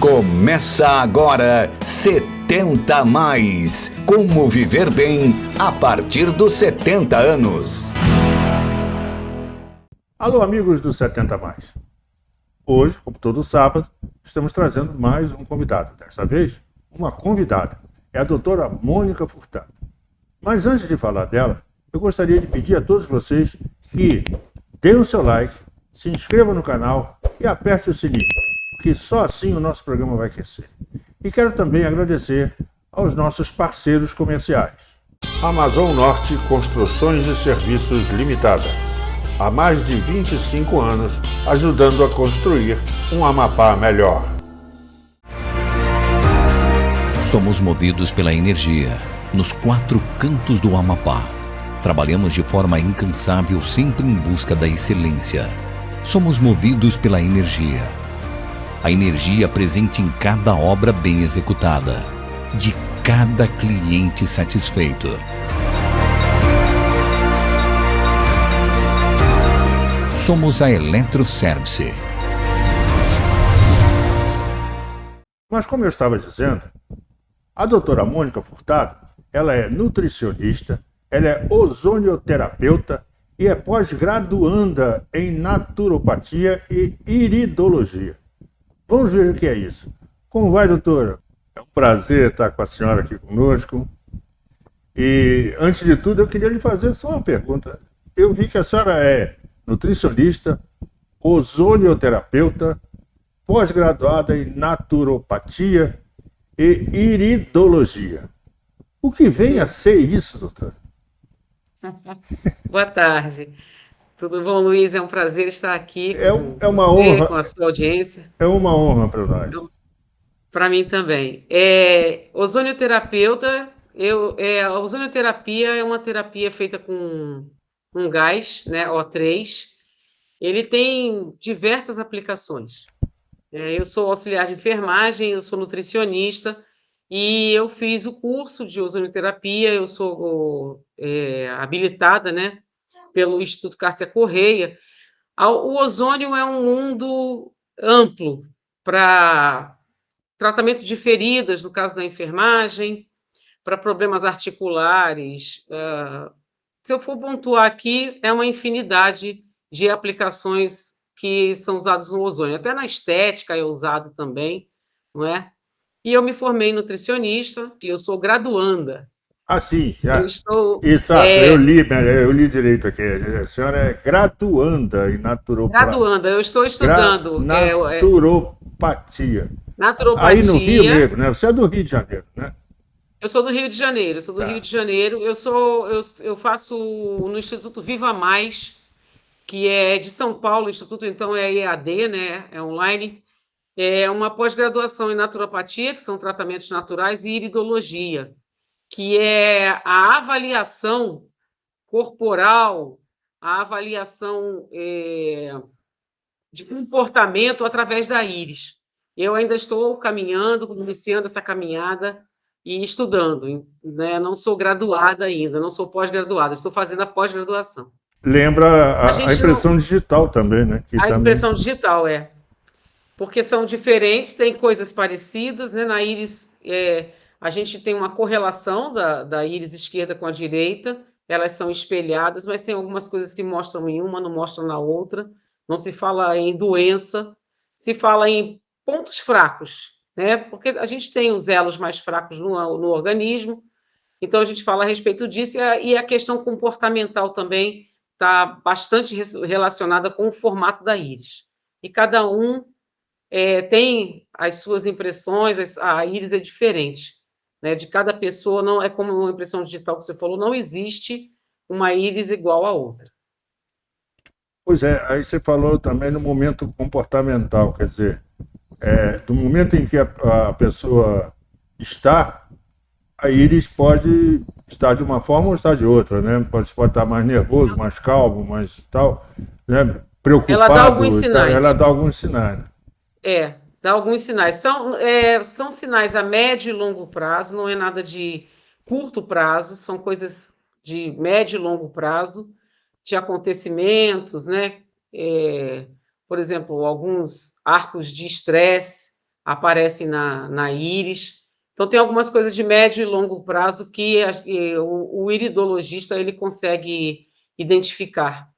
Começa agora 70 a mais. Como viver bem a partir dos 70 anos. Alô, amigos do 70 a mais. Hoje, como todo sábado, estamos trazendo mais um convidado. Desta vez, uma convidada. É a doutora Mônica Furtado. Mas antes de falar dela, eu gostaria de pedir a todos vocês que deem o seu like, se inscrevam no canal e aperte o sininho, porque só assim o nosso programa vai crescer. E quero também agradecer aos nossos parceiros comerciais. Amazon Norte Construções e Serviços Limitada. Há mais de 25 anos, ajudando a construir um Amapá melhor. Somos movidos pela energia, nos 4 cantos do Amapá. Trabalhamos de forma incansável, sempre em busca da excelência. Somos movidos pela energia. A energia presente em cada obra bem executada, de cada cliente satisfeito. Somos a Eletroservice. Mas como eu estava dizendo, a doutora Mônica Furtado, ela é nutricionista, ela é ozonioterapeuta e é pós-graduanda em naturopatia e iridologia. Vamos ver o que é isso. Como vai, doutora? É um prazer estar com a senhora aqui conosco. E, antes de tudo, eu queria lhe fazer só uma pergunta. Eu vi que a senhora é nutricionista, ozonioterapeuta, pós-graduada em naturopatia e iridologia. O que vem a ser isso, doutora? Boa tarde. Tudo bom, Luiz? É um prazer estar aqui com É uma você, honra, com a sua audiência. é uma honra para nós. Para mim também. Ozonioterapeuta, a ozonioterapia é uma terapia feita com um gás, né, O3. Ele tem diversas aplicações. Eu sou auxiliar de enfermagem, eu sou nutricionista e eu fiz o curso de ozonioterapia, eu sou habilitada, né, pelo Instituto Cássia Correia. O ozônio é um mundo amplo para tratamento de feridas, no caso da enfermagem, para problemas articulares. Se eu for pontuar aqui, é uma infinidade de aplicações que são usadas no ozônio. Até na estética é usado também, não é? E eu me formei em nutricionista e eu sou graduanda. Ah, sim, Eu já. estou Exato, eu li direito aqui. A senhora é graduanda em graduanda, eu estou estudando naturopatia. Aí no Rio naturopatia. mesmo, né? Você é do Rio de Janeiro, né? Eu sou do Rio de Janeiro, Tá. eu faço no Instituto Viva Mais, que é de São Paulo, o Instituto então é EAD, né? É online. É uma pós-graduação em naturopatia, que são tratamentos naturais, e iridologia, que é a avaliação corporal, a avaliação de comportamento através da íris. Eu ainda estou caminhando, iniciando essa caminhada e estudando, né? Não sou graduada ainda, não sou pós-graduada, estou fazendo a pós-graduação. Lembra A a gente não. impressão digital também, né? Que A também. impressão digital porque são diferentes, tem coisas parecidas, né? Na íris, a gente tem uma correlação da íris esquerda com a direita, elas são espelhadas, mas tem algumas coisas que mostram em uma, não mostram na outra. Não se fala em doença, se fala em pontos fracos, né? Porque a gente tem os elos mais fracos no organismo, então a gente fala a respeito disso, e a questão comportamental também está bastante relacionada com o formato da íris. E cada um tem as suas impressões, a íris é diferente, né? De cada pessoa, não é como uma impressão digital que você falou, não existe uma íris igual à outra. Pois é, aí você falou também no momento comportamental, quer dizer, do momento em que a pessoa está, a íris pode estar de uma forma ou estar de outra, né? Pode estar mais nervoso, mais calmo, mais tal, né? Ela dá alguns Preocupado, e tal. Ela sinais. dá alguns sinais, né? Dá alguns sinais. São sinais a médio e longo prazo, não é nada de curto prazo, são coisas de médio e longo prazo, de acontecimentos, né? Por exemplo, alguns arcos de estresse, aparecem na íris. Então, tem algumas coisas de médio e longo prazo que o iridologista ele consegue identificar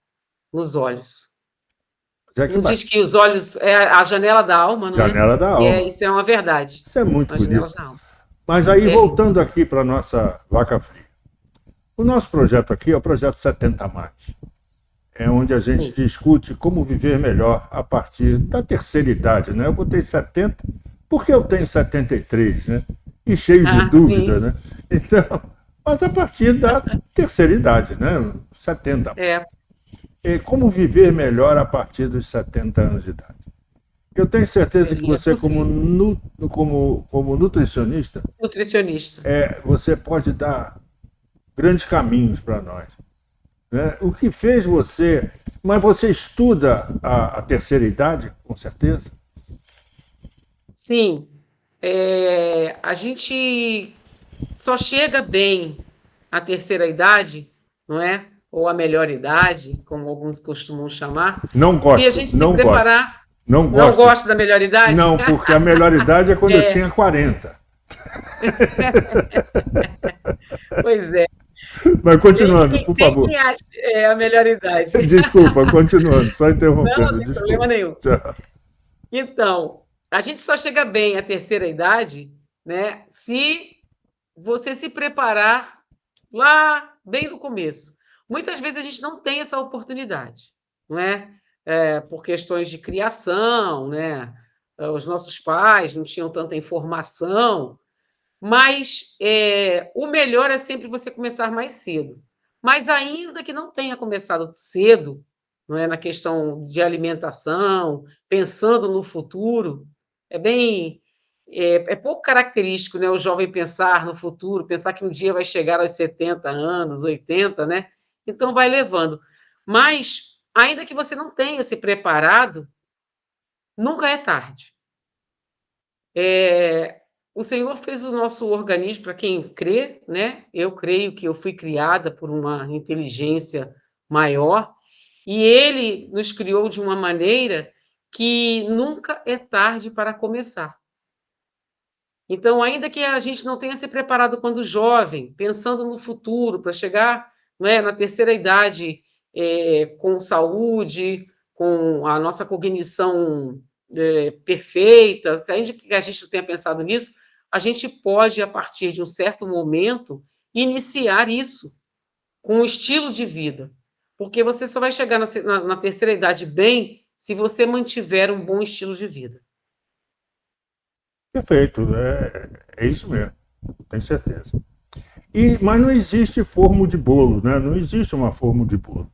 nos olhos. Zé, que Não diz que os olhos é a janela da alma, não é? janela da alma. Isso é uma verdade. Isso é muito São as janelas bonito. da alma. Mas aí, É. voltando aqui para a nossa vaca fria. O nosso projeto aqui é o projeto 70 mais. É onde a gente Sim. discute como viver melhor a partir da terceira idade, né? Eu botei 70 porque eu tenho 73, né? E cheio de dúvida, Sim. né? Então, mas a partir da terceira idade, né? 70. É. E como viver melhor a partir dos 70 anos de idade? Eu tenho certeza que Seria você, possível. como nutricionista, Nutricionista. você pode dar grandes caminhos para nós, né? O que fez você... Mas você estuda a terceira idade, com certeza? Sim. A gente só chega bem à terceira idade, não é? Ou à melhor idade, como alguns costumam chamar, Não se a gosto, gente se não gosto. preparar. Não Não gosto. gosta da melhor idade? Não, porque a melhor idade é quando eu tinha 40. Pois é. Mas continuando, por Tem favor. quem acha a melhor idade. Desculpa, continuando, só Não, interrompendo. não tem Desculpa. problema nenhum. Tchau. Então, a gente só chega bem à terceira idade, né, se você se preparar lá bem no começo. Muitas vezes a gente não tem essa oportunidade, não é? Por questões de criação, né? Os nossos pais não tinham tanta informação, mas o melhor é sempre você começar mais cedo. Mas ainda que não tenha começado cedo, não é, na questão de alimentação, pensando no futuro, é pouco característico, né, o jovem pensar no futuro, pensar que um dia vai chegar aos 70 anos, 80, né? Então vai levando. Mas, ainda que você não tenha se preparado, nunca é tarde. O Senhor fez o nosso organismo, para quem crê, né? Eu creio que eu fui criada por uma inteligência maior, e Ele nos criou de uma maneira que nunca é tarde para começar. Então, ainda que a gente não tenha se preparado quando jovem, pensando no futuro, para chegar, não é, na terceira idade, com saúde, com a nossa cognição perfeita, se ainda que a gente não tenha pensado nisso, a gente pode, a partir de um certo momento, iniciar isso com um estilo de vida. Porque você só vai chegar na terceira idade bem se você mantiver um bom estilo de vida. Perfeito, é isso mesmo, tenho certeza. Mas não existe fórmula de bolo, né? Não existe uma fórmula de bolo.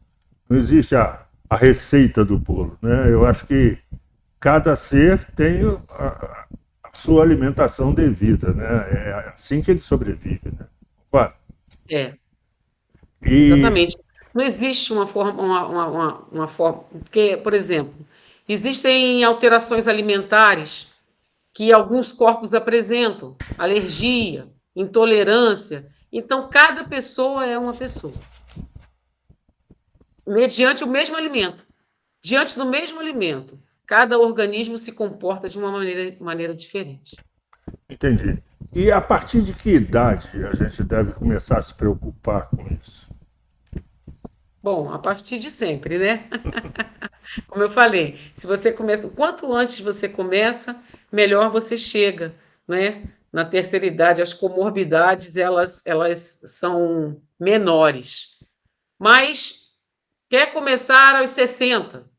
Não existe a receita do bolo, né? Eu acho que cada ser tem a sua alimentação devida, né? É assim que ele sobrevive, né? Claro. Exatamente. Não existe uma forma, uma forma, porque, por exemplo, existem alterações alimentares que alguns corpos apresentam, alergia, intolerância. Então, cada pessoa é uma pessoa. Mediante o mesmo alimento. Diante do mesmo alimento, cada organismo se comporta de uma maneira diferente. Entendi. E a partir de que idade a gente deve começar a se preocupar com isso? Bom, a partir de sempre, né? Como eu falei, se você começa, quanto antes você começa, melhor você chega, né? Na terceira idade, as comorbidades elas são menores. Mas quer começar aos 60,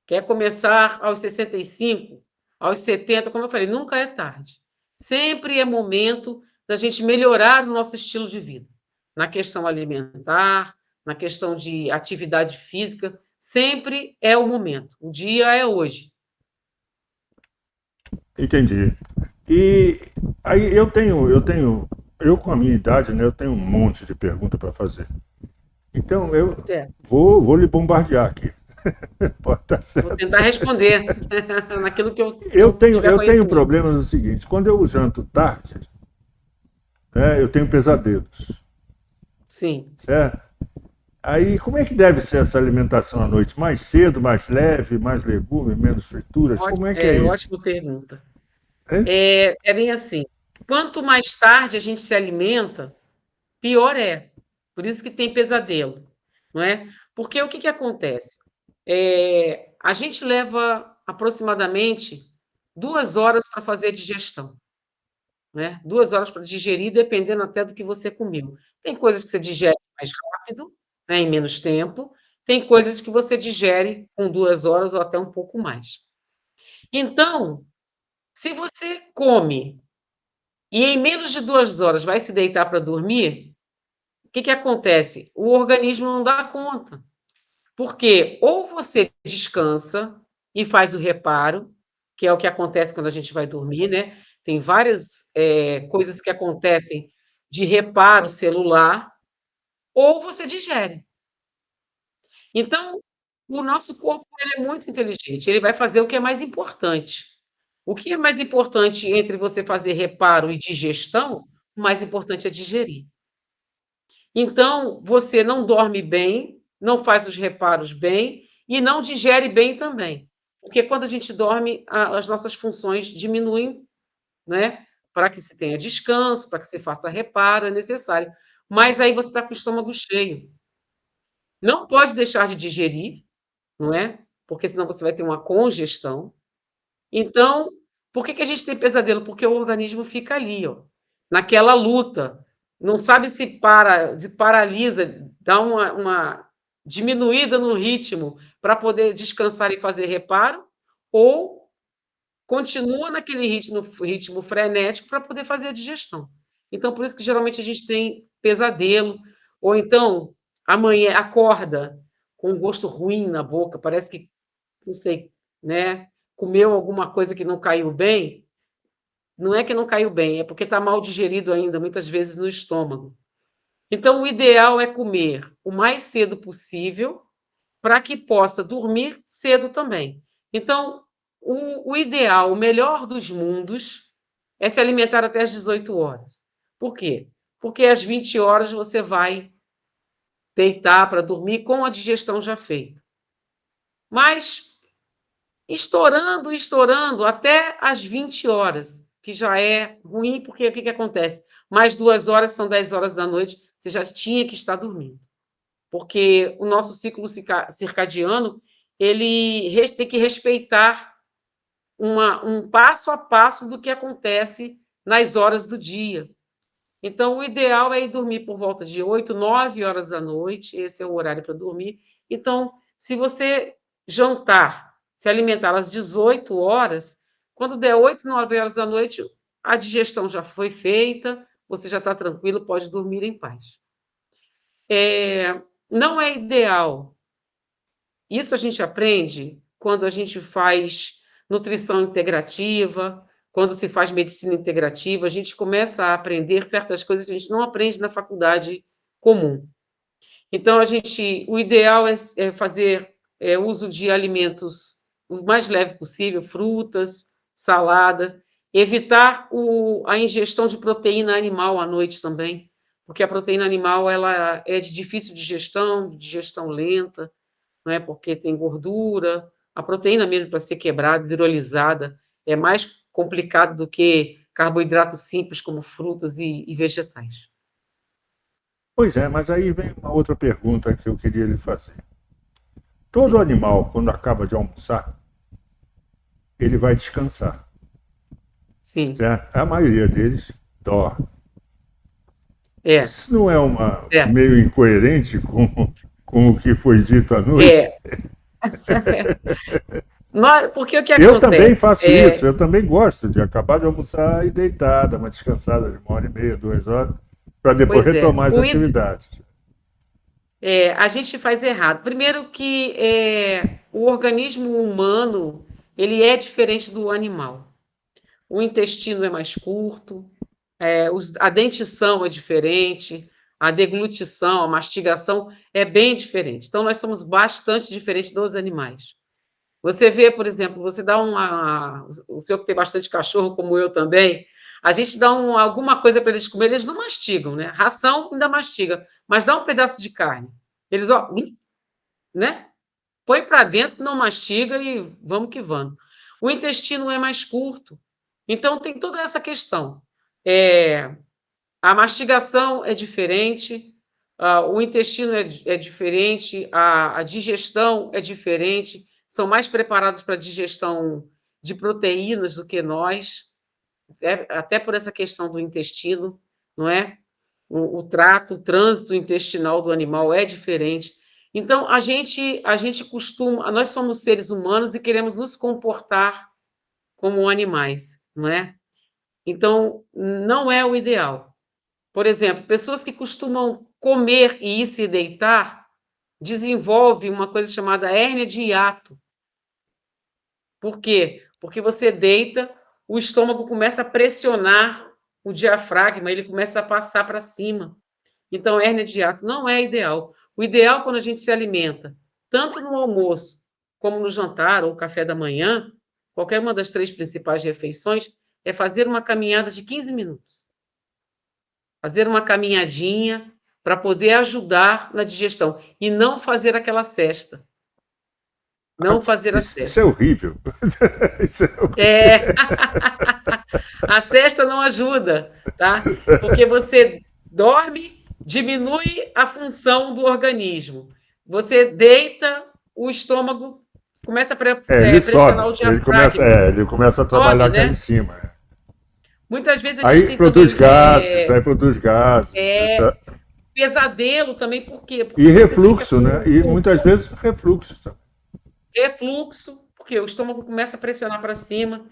quer começar aos 65, aos 70, como eu falei, nunca é tarde. Sempre é momento da gente melhorar o nosso estilo de vida, na questão alimentar, na questão de atividade física, sempre é o momento. O dia é hoje. Entendi. E aí eu com a minha idade, né, eu tenho um monte de perguntas para fazer. Então eu vou lhe bombardear aqui. Pode estar certo. Vou tentar responder naquilo que eu tenho problema no seguinte: quando eu janto tarde, né, eu tenho pesadelos. Sim. Certo? Aí, como é que deve ser essa alimentação à noite? Mais cedo, mais leve, mais legumes, menos frituras? Como é que é isso? Ótima pergunta. É isso? É bem assim. Quanto mais tarde a gente se alimenta, pior é. Por isso que tem pesadelo, não é? Porque o que que acontece? A gente leva aproximadamente 2 horas para fazer a digestão, né? 2 horas para digerir, dependendo até do que você comeu. Tem coisas que você digere mais rápido, né, em menos tempo, tem coisas que você digere com 2 horas ou até um pouco mais. Então, se você come e em menos de 2 horas vai se deitar para dormir, o que que acontece? O organismo não dá conta, porque ou você descansa e faz o reparo, que é o que acontece quando a gente vai dormir, né, tem várias, coisas que acontecem de reparo celular, ou você digere. Então, o nosso corpo ele é muito inteligente, ele vai fazer o que é mais importante. O que é mais importante entre você fazer reparo e digestão, o mais importante é digerir. Então, você não dorme bem, não faz os reparos bem e não digere bem também. Porque quando a gente dorme, as nossas funções diminuem, né? Para que se tenha descanso, para que se faça reparo, é necessário. Mas aí você está com o estômago cheio. Não pode deixar de digerir, não é? Porque senão você vai ter uma congestão. Então, por que que a gente tem pesadelo? Porque o organismo fica ali, ó, naquela luta, não sabe se paralisa, dá uma diminuída no ritmo para poder descansar e fazer reparo, ou continua naquele ritmo frenético para poder fazer a digestão. Então, por isso que geralmente a gente tem pesadelo, ou então amanhã acorda com um gosto ruim na boca, parece que não sei, né, comeu alguma coisa que não caiu bem, não é que não caiu bem, é porque está mal digerido ainda, muitas vezes no estômago. Então, o ideal é comer o mais cedo possível, para que possa dormir cedo também. Então, o ideal, o melhor dos mundos, é se alimentar até às 18 horas. Por quê? Porque às 20 horas você vai deitar para dormir com a digestão já feita. Mas estourando até às 20 horas, que já é ruim, porque o que que acontece? Mais 2 horas, são 10 horas da noite, você já tinha que estar dormindo. Porque o nosso ciclo circadiano, ele tem que respeitar um passo a passo do que acontece nas horas do dia. Então, o ideal é ir dormir por volta de 8, 9 horas da noite, esse é o horário para dormir. Então, se você jantar, se alimentar às 18 horas, quando der 8, 9 horas da noite, a digestão já foi feita, você já está tranquilo, pode dormir em paz. Não é ideal. Isso a gente aprende quando a gente faz nutrição integrativa, quando se faz medicina integrativa, a gente começa a aprender certas coisas que a gente não aprende na faculdade comum. Então, o ideal é fazer uso de alimentos o mais leve possível, frutas, salada, evitar a ingestão de proteína animal à noite também, porque a proteína animal ela é de difícil digestão lenta, não é? Porque tem gordura, a proteína mesmo para ser quebrada, hidrolisada, é mais complicado do que carboidratos simples como frutas e vegetais. Pois é, mas aí vem uma outra pergunta que eu queria lhe fazer. Todo Sim, animal, quando acaba de almoçar, ele vai descansar, sim, certo? A maioria deles dorme. é, Isso não é uma é, meio incoerente com o que foi dito à noite? é. Porque o que Eu também acontece? faço isso, eu também gosto de acabar de almoçar e deitar, dar uma descansada de 1 hora e meia, 2 horas, para depois Pois é, retomar as atividades. a gente faz errado. Primeiro que o organismo humano ele é diferente do animal. O intestino é mais curto, a dentição é diferente, a deglutição, a mastigação é bem diferente. Então, nós somos bastante diferentes dos animais. Você vê, por exemplo, você dá o senhor que tem bastante cachorro, como eu também, a gente dá alguma coisa para eles comer, eles não mastigam, né? Ração ainda mastiga, mas dá um pedaço de carne. Eles, ó, né? Põe para dentro, não mastiga e vamos que vamos. O intestino é mais curto, Então, tem toda essa questão. A mastigação é diferente, o intestino é diferente, a digestão é diferente, são mais preparados para a digestão de proteínas do que nós, até por essa questão do intestino, não é? O trânsito intestinal do animal é diferente. Então, a gente costuma, nós somos seres humanos e queremos nos comportar como animais, não é? Então, não é o ideal. Por exemplo, pessoas que costumam comer e ir se deitar desenvolvem uma coisa chamada hérnia de hiato. Por quê? Porque você deita, o estômago começa a pressionar o diafragma, ele começa a passar para cima. Então, hérnia de hiato não é ideal. O ideal, quando a gente se alimenta, tanto no almoço como no jantar ou café da manhã, qualquer uma das 3 principais refeições, é fazer uma caminhada de 15 minutos. Fazer uma caminhadinha para poder ajudar na digestão e não fazer aquela cesta. Não fazer a Isso cesta. é horrível. Isso é horrível. A cesta não ajuda, tá? Porque você dorme, diminui a função do organismo. Você deita, o estômago começa a Ele pressionar o sobe, diafragma. ele começa a trabalhar Sobe, cá né? em cima. Muitas vezes a gente Aí tem produz também gases, aí produz gases. pesadelo também, por quê? Porque E você refluxo, fica né? E muitas vezes refluxo também. refluxo, porque o estômago começa a pressionar para cima.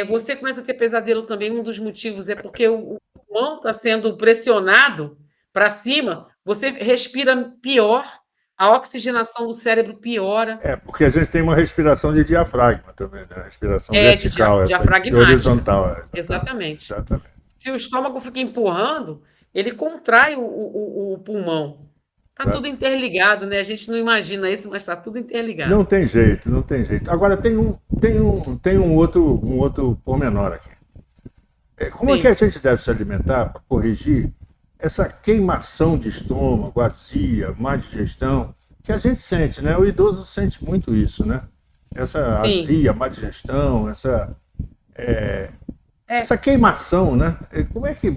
Você começa a ter pesadelo também, um dos motivos é porque o pulmão está sendo pressionado para cima, você respira pior, a oxigenação do cérebro piora. Porque a gente tem uma respiração de diafragma também, né? Respiração vertical, essa Diafragmática. horizontal. Exatamente. Exatamente. Se o estômago fica empurrando, ele contrai o pulmão. Está tudo interligado, né? A gente não imagina isso, mas está tudo interligado. Não tem jeito, não tem jeito. Agora tem um outro pormenor aqui. Como é que a gente deve se alimentar para corrigir essa queimação de estômago, azia, má digestão, que a gente sente, né? O idoso sente muito isso, né? Essa Sim. azia, má digestão, essa queimação, né? Como é que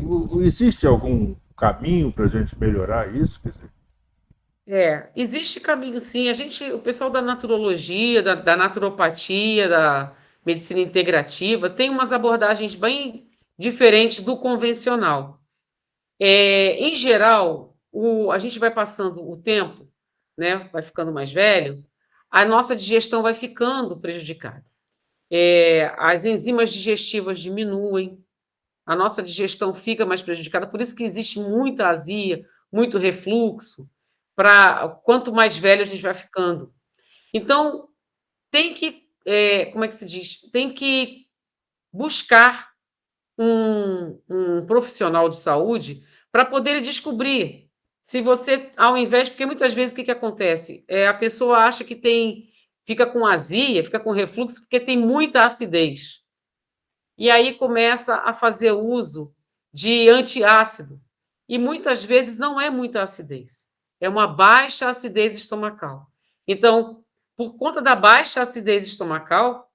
existe algum caminho para a gente melhorar isso? Quer dizer, Existe caminho sim. O pessoal da naturologia, da naturopatia, da medicina integrativa, tem umas abordagens bem diferentes do convencional. Em geral, a gente vai passando o tempo, né, vai ficando mais velho, a nossa digestão vai ficando prejudicada. As enzimas digestivas diminuem, a nossa digestão fica mais prejudicada, por isso que existe muita azia, muito refluxo, quanto mais velho a gente vai ficando. Então, tem que, como é que se diz? Tem que buscar um profissional de saúde para poder descobrir se você, ao invés, porque muitas vezes o que acontece? A pessoa acha que fica com azia, fica com refluxo, porque tem muita acidez. E aí começa a fazer uso de antiácido. E muitas vezes não é muita acidez, é uma baixa acidez estomacal. Então, por conta da baixa acidez estomacal,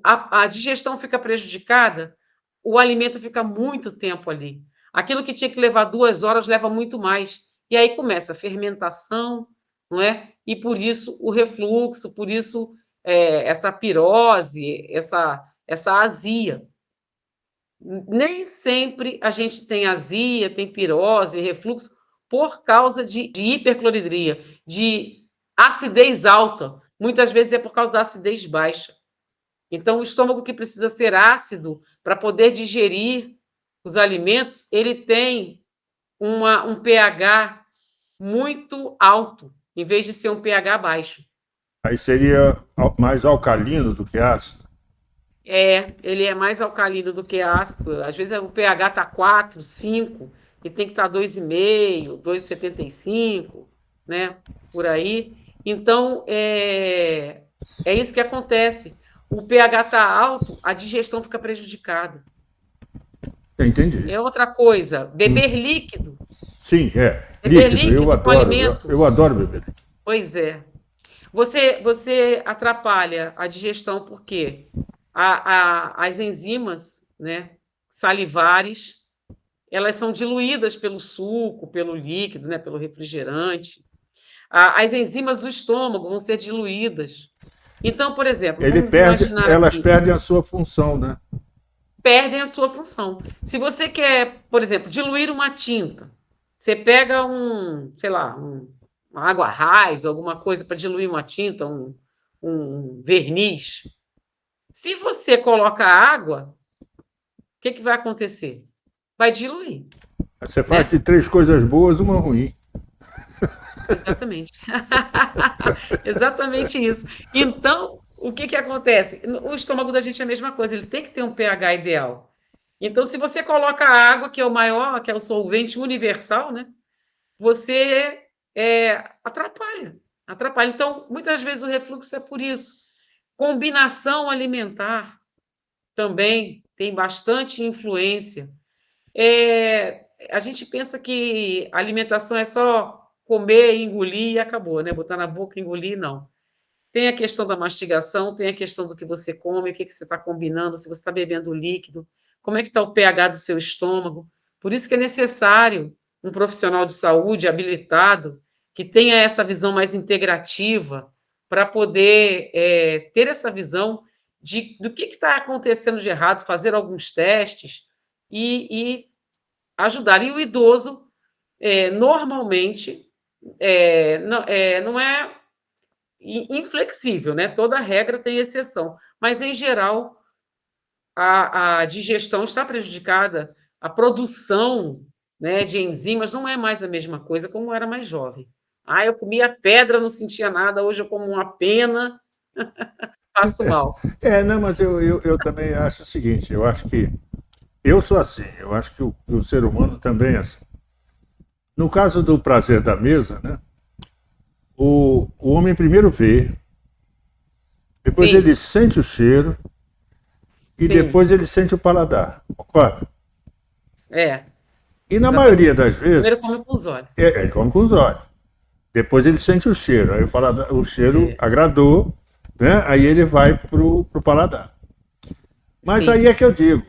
a digestão fica prejudicada, o alimento fica muito tempo ali. Aquilo que tinha que levar 2 horas leva muito mais. E aí começa a fermentação, não é? E por isso o refluxo, por isso essa pirose, essa azia. Nem sempre a gente tem azia, tem pirose, refluxo, por causa de hipercloridria, de acidez alta. Muitas vezes é por causa da acidez baixa. Então, o estômago que precisa ser ácido para poder digerir os alimentos, ele tem um pH muito alto, em vez de ser um pH baixo. aí seria mais alcalino do que ácido? Ele é mais alcalino do que ácido. Às vezes o pH está 4, 5, e tem que estar 2,5, 2,75, né? Por aí. Então, é isso que acontece. O pH está alto, a digestão fica prejudicada. Entendi. Outra coisa, beber líquido. Sim, Beber líquido, eu com adoro. alimento. Eu adoro beber líquido. Pois é. Você atrapalha a digestão por quê? As enzimas, né, salivares, elas são diluídas pelo suco, pelo líquido, né, pelo refrigerante. As enzimas do estômago vão ser diluídas. Então, por exemplo, vamos imaginar Elas aqui, perdem a sua função, né? perdem a sua função. Se você quer, por exemplo, diluir uma tinta, você pega sei lá, uma água raiz, alguma coisa para diluir uma tinta, um verniz. Se você coloca água, o que vai acontecer? Vai diluir, Você né? faz de 3 coisas boas, uma ruim. Exatamente. Exatamente isso. Então, o que acontece? O estômago da gente é a mesma coisa, ele tem que ter um pH ideal. Então, se você coloca a água, que é o maior, que é o solvente universal, né? Você atrapalha. Atrapalha. Então, muitas vezes o refluxo é por isso. Combinação alimentar também tem bastante influência. A gente pensa que a alimentação é só comer, engolir e acabou, né? Botar na boca, engolir, não. Tem a questão da mastigação, tem a questão do que você come, o que você está combinando, se você está bebendo líquido, como é que está o pH do seu estômago. Por isso que é necessário um profissional de saúde habilitado que tenha essa visão mais integrativa para poder ter essa visão do que está acontecendo de errado, fazer alguns testes e ajudar. E o idoso, normalmente, não é inflexível, né? Toda regra tem exceção, mas, em geral, a digestão está prejudicada, a produção, né, de enzimas não é mais a mesma coisa como era mais jovem. Eu comia pedra, não sentia nada, hoje eu como uma pena, passo mal. Não, mas eu também acho o seguinte, eu acho que eu sou assim, eu acho que o ser humano também é assim. No caso do prazer da mesa, né, o homem primeiro vê, depois Sim, ele sente o cheiro e sim, depois ele sente o paladar, concorda? é, E na maioria exatamente. das vezes, Primeiro come com os olhos. ele come com os olhos. Depois ele sente o cheiro, aí o cheiro É, agradou, né? Aí ele vai pro paladar. Mas aí sim, é que eu digo,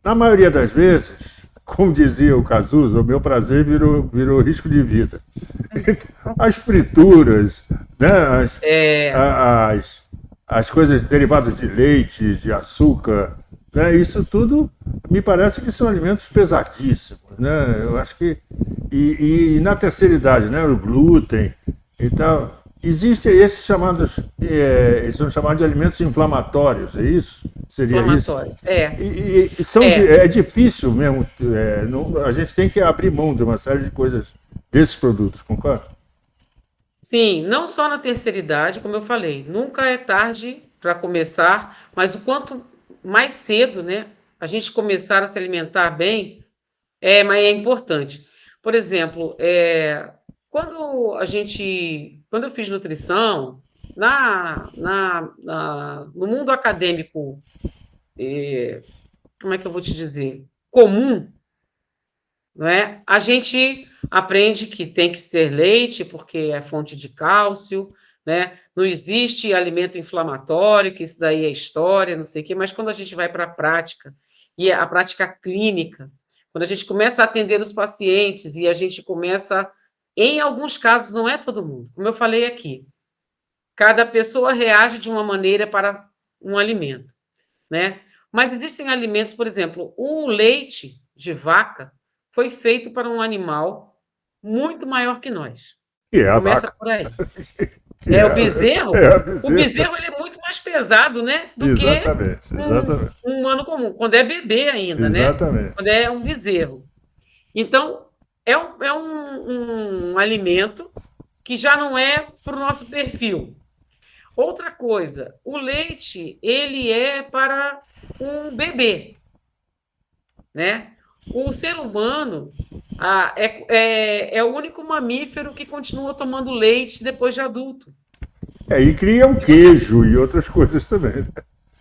na maioria das vezes, como dizia o Cazuza, o meu prazer virou risco de vida. As frituras, né? é, As, as coisas derivadas de leite, de açúcar, né? Isso tudo me parece que são alimentos pesadíssimos, né? Eu acho que e na terceira idade, né? O glúten e tal. Existem esses chamados, eles são chamados de alimentos inflamatórios, é isso? Seria isso? inflamatórios. É difícil mesmo, a gente tem que abrir mão de uma série de coisas desses produtos, concorda? Sim, não só na terceira idade, como eu falei, nunca é tarde para começar, mas o quanto mais cedo, né, a gente começar a se alimentar bem, mas é importante. Por exemplo, quando eu fiz nutrição, no mundo acadêmico, como é que eu vou te dizer, comum, né? A gente aprende que tem que ter leite porque é fonte de cálcio, né? Não existe alimento inflamatório, que isso daí é história, não sei o quê, mas quando a gente vai para a prática, e a prática clínica, quando a gente começa a atender os pacientes e a gente começa, em alguns casos, não é todo mundo, como eu falei aqui, cada pessoa reage de uma maneira para um alimento, né? Mas existem alimentos, por exemplo, o leite de vaca foi feito para um animal muito maior que nós. Que é a Começa vaca, por aí. que O bezerro, é a o bezerra. bezerro ele é muito mais pesado, né, do que Exatamente, um, exatamente, um humano comum, quando é bebê ainda, né? exatamente. Quando é um bezerro. Então, é um alimento que já não é para o nosso perfil. Outra coisa, o leite, ele é para um bebê, né? O ser humano é o único mamífero que continua tomando leite depois de adulto. E cria o Se você queijo e outras coisas também, né?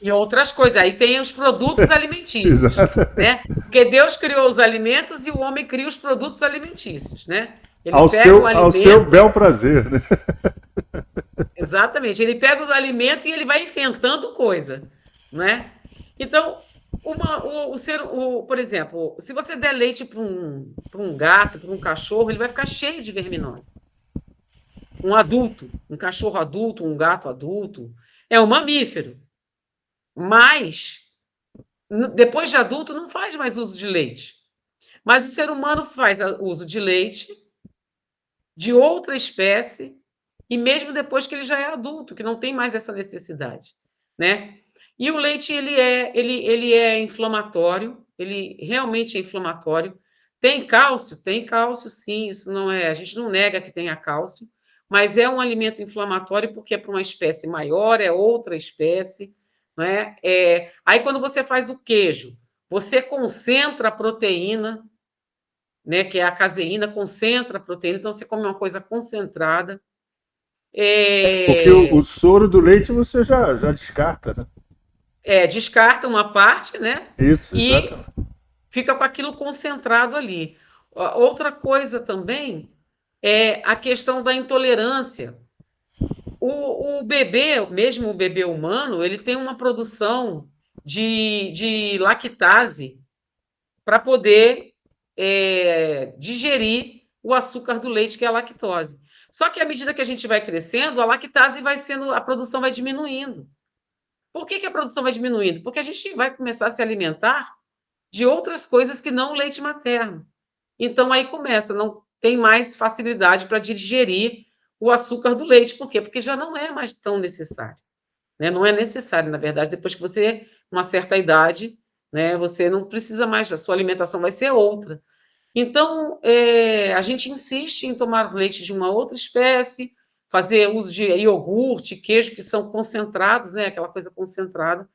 E outras coisas, aí tem os produtos alimentícios, Exatamente. né? Porque Deus criou os alimentos e o homem cria os produtos alimentícios, né? Ele pega o Ao seu alimento, bel prazer, né? exatamente, ele pega o alimento e ele vai inventando coisa. né? Então, por exemplo, se você der leite para um gato, para um cachorro, ele vai ficar cheio de verminose. Um adulto, um cachorro adulto, um gato adulto, é um mamífero. Mas, depois de adulto, não faz mais uso de leite. Mas o ser humano faz uso de leite de outra espécie, e mesmo depois que ele já é adulto, que não tem mais essa necessidade, né? E o leite, ele é inflamatório, ele realmente é inflamatório. Tem cálcio? Tem cálcio, sim, isso não é, a gente não nega que tenha cálcio, mas é um alimento inflamatório porque é para uma espécie maior, é outra espécie, né? Aí, quando você faz o queijo, você concentra a proteína, né, que é a caseína, concentra a proteína, então você come uma coisa concentrada. Porque o soro do leite você já descarta, né? Descarta uma parte, né? Isso, E exatamente. fica com aquilo concentrado ali. Outra coisa também é a questão da intolerância. O bebê, mesmo o bebê humano, ele tem uma produção de lactase para poder digerir o açúcar do leite, que é a lactose. Só que à medida que a gente vai crescendo, a lactase a produção vai diminuindo. Por que a produção vai diminuindo? Porque a gente vai começar a se alimentar de outras coisas que não o leite materno. Então, aí começa, não tem mais facilidade para digerir o açúcar do leite. Por quê? Porque já não é mais tão necessário. Né? Não é necessário, na verdade, depois que você, uma certa idade, né, você não precisa mais, a sua alimentação vai ser outra. Então, a gente insiste em tomar leite de uma outra espécie, fazer uso de iogurte, queijo, que são concentrados, né, aquela coisa concentrada,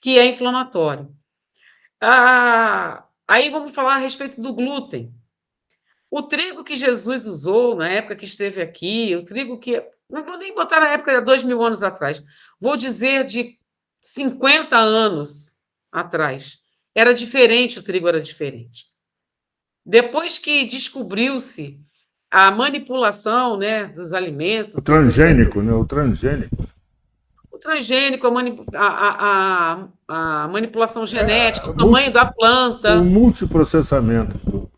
que é inflamatório. Aí vamos falar a respeito do glúten. O trigo que Jesus usou na época que esteve aqui, o trigo que... Não vou nem botar na época de 2.000 anos atrás, vou dizer de 50 anos atrás. Era diferente, o trigo era diferente. Depois que descobriu-se a manipulação, né, dos alimentos... O transgênico, né? O transgênico. O transgênico, a manipulação genética, o tamanho da planta... O multiprocessamento do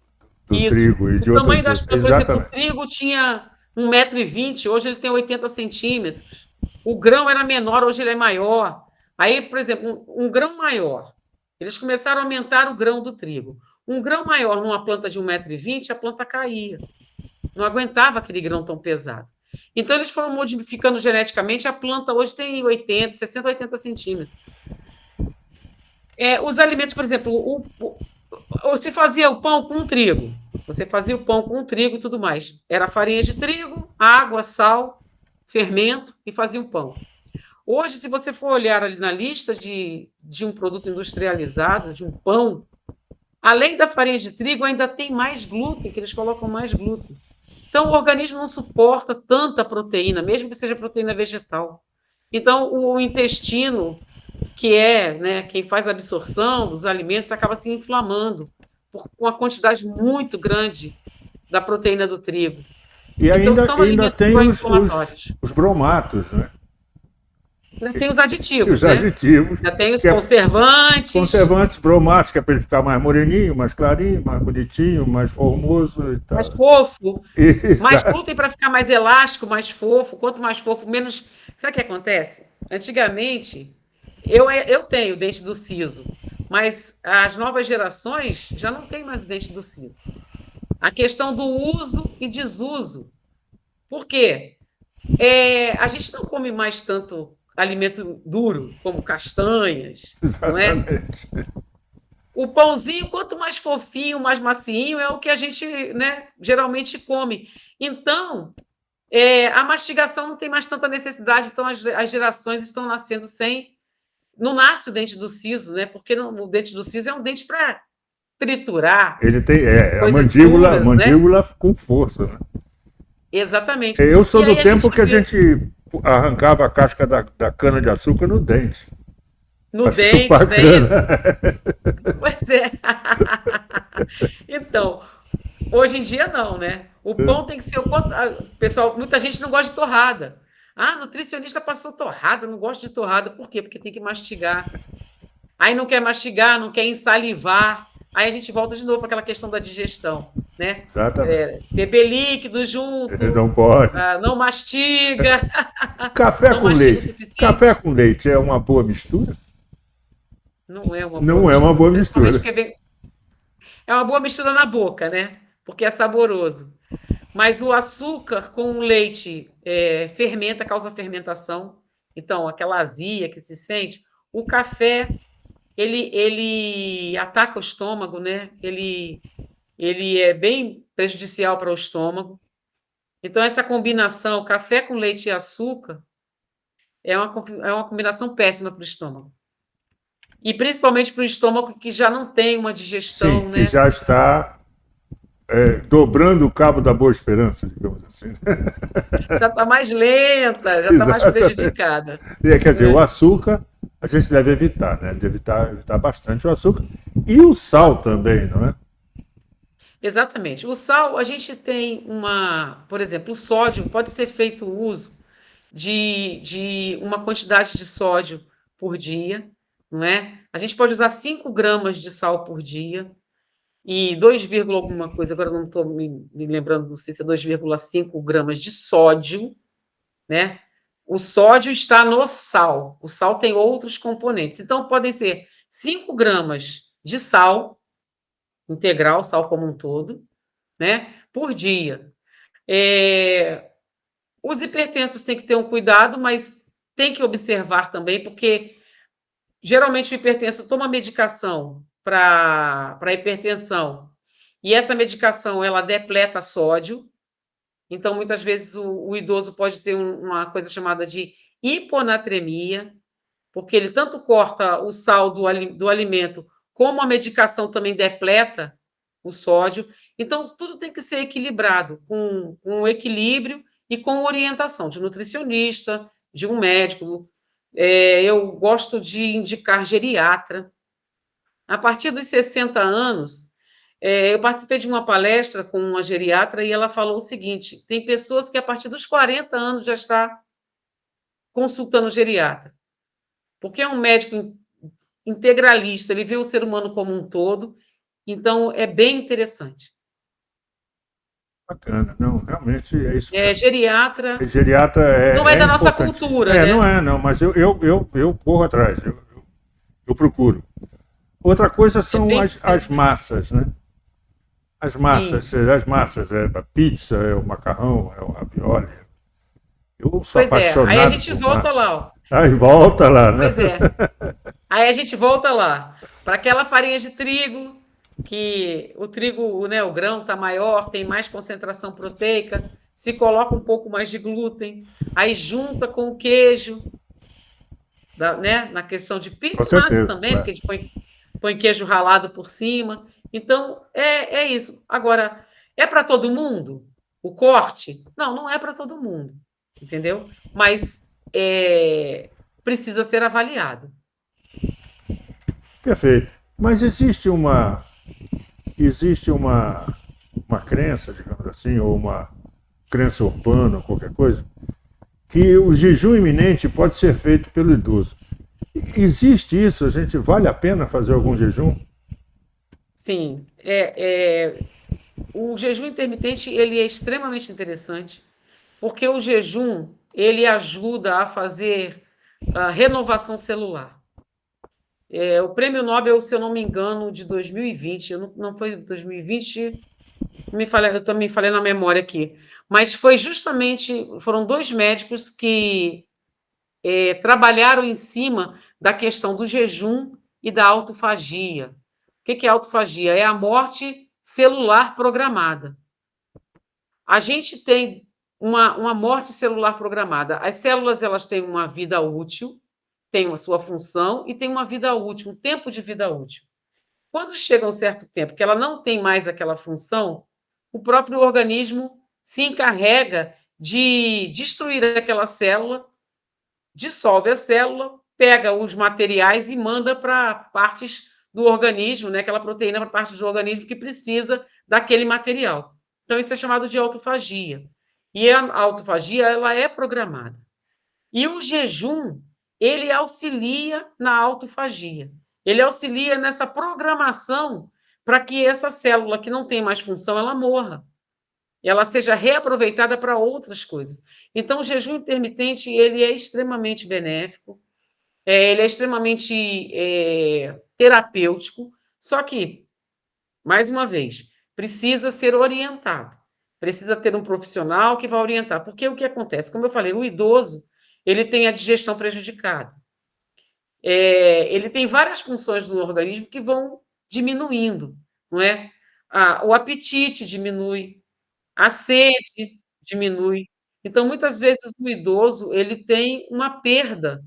trigo e de outras... O tamanho das plantas, por exemplo, o trigo tinha 1,20 m, hoje ele tem 80 centímetros. O grão era menor, hoje ele é maior. Aí, por exemplo, um grão maior, eles começaram a aumentar o grão do trigo. Um grão maior numa planta de 1,20 m, a planta caía. Não aguentava aquele grão tão pesado. Então, eles foram modificando geneticamente, a planta hoje tem 60, 80 centímetros. Os alimentos, por exemplo, você fazia o pão com trigo. Você fazia o pão com trigo e tudo mais. Era farinha de trigo, água, sal, fermento e fazia o pão. Hoje, se você for olhar ali na lista de um produto industrializado, de um pão, além da farinha de trigo, ainda tem mais glúten, que eles colocam mais glúten. Então, o organismo não suporta tanta proteína, mesmo que seja proteína vegetal. Então, o intestino, que é, né, quem faz a absorção dos alimentos, acaba se inflamando com a quantidade muito grande da proteína do trigo. E ainda tem os bromatos, né? Tem os aditivos, os aditivos. Já tem os conservantes. Conservantes, bromatos, que é para ele ficar mais moreninho, mais clarinho, mais bonitinho, mais formoso e tal. Mais fofo. Mais glúten para ficar mais elástico, mais fofo. Quanto mais fofo, menos... Sabe o que acontece? Antigamente, eu tenho o dente do siso, mas as novas gerações já não têm mais o dente do siso. A questão do uso e desuso. Por quê? A gente não come mais tanto alimento duro, como castanhas. Exatamente. Não é? O pãozinho, quanto mais fofinho, mais macinho, é o que a gente, né, geralmente come. Então, a mastigação não tem mais tanta necessidade, então as gerações estão nascendo sem... Não nasce o dente do siso, né? Porque o dente do siso é um dente para triturar. Ele tem a mandíbula né? Com força, né? Exatamente. Eu sou do tempo que a gente arrancava a casca da cana-de-açúcar no dente. No dente, né? Isso. Pois é. Então, hoje em dia não, né? O pão tem que ser... Pessoal, muita gente não gosta de torrada. Ah, nutricionista passou torrada, não gosto de torrada. Por quê? Porque tem que mastigar. Aí não quer mastigar, não quer ensalivar. Aí a gente volta de novo para aquela questão da digestão, né? Exatamente. Beber líquido Ele junto, não pode. não mastiga, Café não com mastiga o leite. Café suficiente. com leite é uma boa mistura? Não é uma boa Não é uma mistura, boa principalmente mistura. porque é uma boa mistura na boca, né? Porque é saboroso. Mas o açúcar com o leite fermenta, causa fermentação. Então, aquela azia que se sente. O café, ele ataca o estômago, né? Ele é bem prejudicial para o estômago. Então, essa combinação, café com leite e açúcar, é uma combinação péssima para o estômago. E principalmente para o estômago que já não tem uma Sim, digestão, que né? já está dobrando o cabo da Boa Esperança, digamos assim. Já está mais lenta, já está mais Exatamente. prejudicada. E, quer dizer, o Né? açúcar a gente deve evitar, né? Deve evitar bastante o açúcar. E o sal Sim. também, não é? Exatamente. O sal, a gente tem por exemplo, o sódio pode ser feito uso de uma quantidade de sódio por dia, não é? A gente pode usar 5 gramas de sal por dia e 2, alguma coisa, agora não estou me lembrando, não sei se é 2,5 gramas de sódio, né? O sódio está no sal, o sal tem outros componentes, então podem ser 5 gramas de sal integral, sal como um todo, né, por dia. Os hipertensos têm que ter um cuidado, mas tem que observar também, porque geralmente o hipertenso toma medicação para hipertensão e essa medicação ela depleta sódio, então muitas vezes o idoso pode ter uma coisa chamada de hiponatremia, porque ele tanto corta o sal do alimento, como a medicação também depleta o sódio. Então, tudo tem que ser equilibrado, com equilíbrio e com orientação de nutricionista, de um médico. Eu gosto de indicar geriatra. A partir dos 60 anos, eu participei de uma palestra com uma geriatra e ela falou o seguinte: tem pessoas que a partir dos 40 anos já está consultando geriatra, porque é um médico integralista, ele vê o ser humano como um todo, então é bem interessante. Bacana. Não, realmente é isso mesmo. Geriatra Geriatra não é é da nossa importante. cultura, Não né? é, não, mas eu corro atrás, eu procuro. Outra coisa É são bem as interessante. massas, né? Sim, As massas, a pizza, é o macarrão, é o ravioli. Eu sou pois é. Aí a apaixonado gente por volta massa. lá, ó. Aí volta lá, né? Pois é. Aí a gente volta lá para aquela farinha de trigo, que o trigo, né, o grão está maior, tem mais concentração proteica, se coloca um pouco mais de glúten, aí junta com o queijo, né, na questão de Com pizza e massa certeza, também, claro. porque a gente põe queijo ralado por cima. Então, é isso. Agora, é para todo mundo o corte? Não, não é para todo mundo, entendeu? Mas precisa ser avaliado. Perfeito. Mas existe uma crença, digamos assim, ou uma crença urbana, ou qualquer coisa, que o jejum iminente pode ser feito pelo idoso. Existe isso? A gente vale a pena fazer algum jejum? Sim, o jejum intermitente ele é extremamente interessante, porque o jejum ele ajuda a fazer a renovação celular. O prêmio Nobel, se eu não me engano, de 2020, não foi 2020, eu também falei na memória aqui, mas foram 2 médicos que trabalharam em cima da questão do jejum e da autofagia. O que é autofagia? É a morte celular programada. A gente tem uma morte celular programada. As células elas têm uma vida útil, têm a sua função e têm uma vida útil, um tempo de vida útil. Quando chega um certo tempo que ela não tem mais aquela função, o próprio organismo se encarrega de destruir aquela célula, dissolve a célula, pega os materiais e manda para partes do organismo, né, aquela proteína para parte do organismo que precisa daquele material. Então, isso é chamado de autofagia. E a autofagia ela é programada. E o jejum, ele auxilia na autofagia. Ele auxilia nessa programação para que essa célula que não tem mais função, ela morra. Ela seja reaproveitada para outras coisas. Então, o jejum intermitente, ele é extremamente benéfico, ele é extremamente terapêutico, só que, mais uma vez, precisa ser orientado. Precisa ter um profissional que vai orientar. Porque o que acontece? Como eu falei, o idoso, ele tem a digestão prejudicada. Ele tem várias funções do organismo que vão diminuindo, não é? O apetite diminui, a sede diminui. Então, muitas vezes, o idoso ele tem uma perda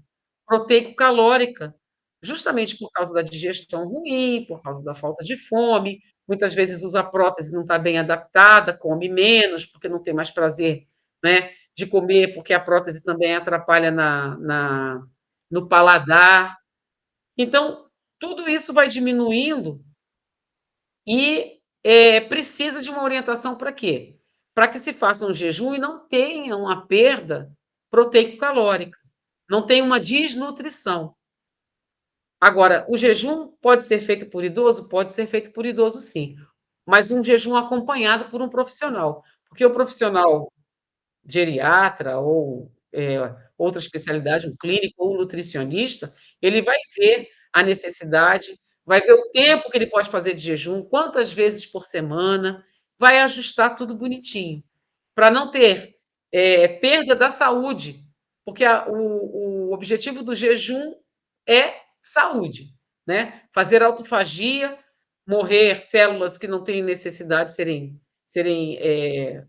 proteico-calórica, justamente por causa da digestão ruim, por causa da falta de fome. Muitas vezes usa prótese, não está bem adaptada, come menos, porque não tem mais prazer, né, de comer, porque a prótese também atrapalha no paladar. Então, tudo isso vai diminuindo e precisa de uma orientação para quê? Para que se faça um jejum e não tenha uma perda proteico-calórica, não tenha uma desnutrição. Agora, o jejum pode ser feito por idoso? Pode ser feito por idoso, sim, mas um jejum acompanhado por um profissional, porque o profissional geriatra ou outra especialidade, um clínico ou um nutricionista, ele vai ver a necessidade, vai ver o tempo que ele pode fazer de jejum, quantas vezes por semana, vai ajustar tudo bonitinho, para não ter perda da saúde, porque o objetivo do jejum é saúde, né? Fazer autofagia, morrer células que não têm necessidade de serem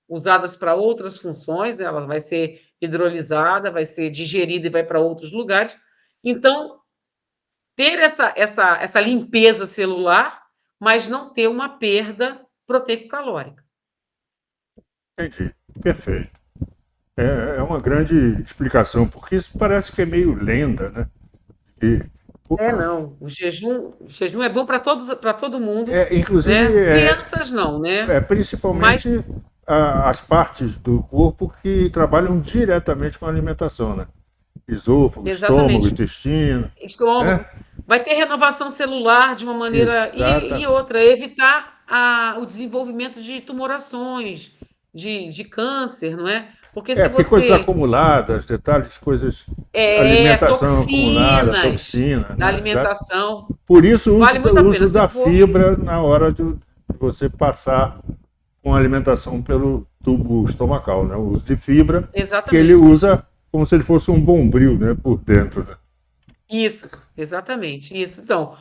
usadas para outras funções, ela vai ser hidrolisada, vai ser digerida e vai para outros lugares. Então, ter essa limpeza celular, mas não ter uma perda proteico-calórica. Entendi. Perfeito. É uma grande explicação, porque isso parece que é meio lenda, né? E, Não, o jejum é bom para todo mundo, inclusive, né? Crianças não, né? Mas principalmente as partes do corpo que trabalham diretamente com a alimentação, né? Esôfago, estômago, exatamente, intestino, estômago, né? vai ter renovação celular de uma maneira e Exatamente. outra, evitar o desenvolvimento de tumorações, de câncer, não é? Porque se Porque coisas você acumuladas, detalhes, coisas, alimentação acumulada, toxinas toxina, da né? Já, alimentação, por isso vale muito o a pena. uso Se da for, fibra na hora de você passar com a alimentação pelo tubo estomacal, né? O uso de fibra, que ele exatamente. usa como se ele fosse um bombril, né? Por dentro, né? Isso, exatamente, isso. Então,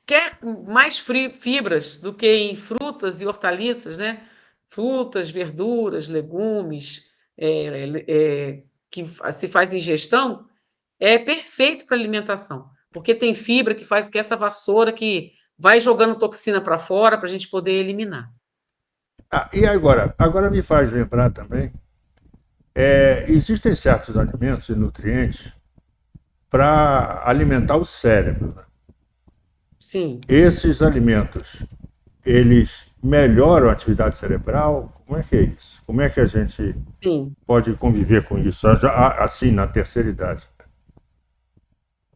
quer mais fibras do que em frutas e hortaliças, né? Frutas, verduras, legumes, que se faz ingestão, é perfeito para alimentação, porque tem fibra que faz que essa vassoura que vai jogando toxina para fora para a gente poder eliminar. E agora me faz lembrar também, existem certos alimentos e nutrientes para alimentar o cérebro, né? Sim, Esses alimentos, eles melhoram a atividade cerebral? Como é que é isso? Como é que a gente sim. pode conviver com isso, assim, na terceira idade?